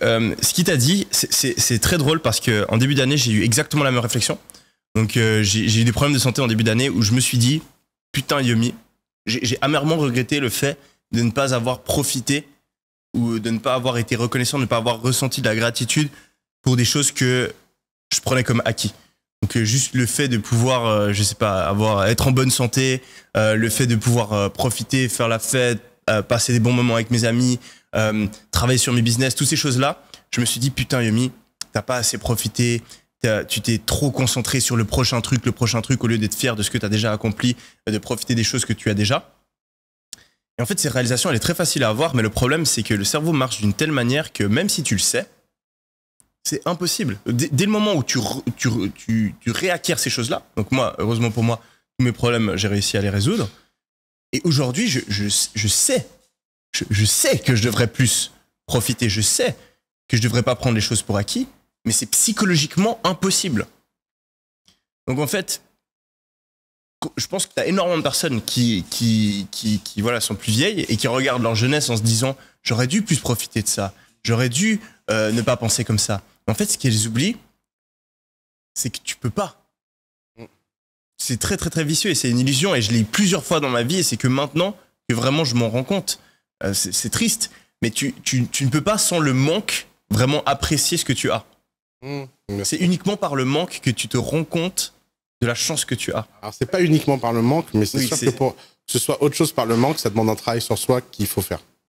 ce qu'il t'a dit, c'est très drôle parce qu'en début d'année, j'ai eu exactement la même réflexion. Donc, j'ai eu des problèmes de santé en début d'année où je me suis dit, putain, Yomi, j'ai amèrement regretté le fait de ne pas avoir profité ou de ne pas avoir été reconnaissant, de ne pas avoir ressenti de la gratitude pour des choses que je prenais comme acquis. Donc, juste le fait de pouvoir, je sais pas, être en bonne santé, le fait de pouvoir profiter, faire la fête, passer des bons moments avec mes amis, travailler sur mes business, toutes ces choses-là, je me suis dit, putain, Yomi, t'as pas assez profité, tu t'es trop concentré sur le prochain truc, au lieu d'être fier de ce que tu as déjà accompli, de profiter des choses que tu as déjà. Et en fait, ces réalisations, elle est très facile à avoir, mais le problème, c'est que le cerveau marche d'une telle manière que même si tu le sais, c'est impossible. Dès le moment où tu réacquiers ces choses-là, donc moi, heureusement pour moi, tous mes problèmes, j'ai réussi à les résoudre. Et aujourd'hui, je sais que je devrais plus profiter, je sais que je devrais pas prendre les choses pour acquis, mais c'est psychologiquement impossible. Donc en fait, je pense que tu as énormément de personnes qui voilà, sont plus vieilles et qui regardent leur jeunesse en se disant « j'aurais dû plus profiter de ça, j'aurais dû ne pas penser comme ça ». En fait, ce qu'elles oublient, c'est que tu peux pas. C'est très très très vicieux et c'est une illusion et je l'ai eu plusieurs fois dans ma vie et c'est que maintenant que vraiment je m'en rends compte. C'est triste, mais tu ne peux pas sans le manque vraiment apprécier ce que tu as. C'est uniquement par le manque que tu te rends compte de la chance que tu as. Alors c'est pas uniquement par le manque, mais c'est sûr que pour que ce soit autre chose par le manque, ça demande un travail sur soi qu'il faut faire.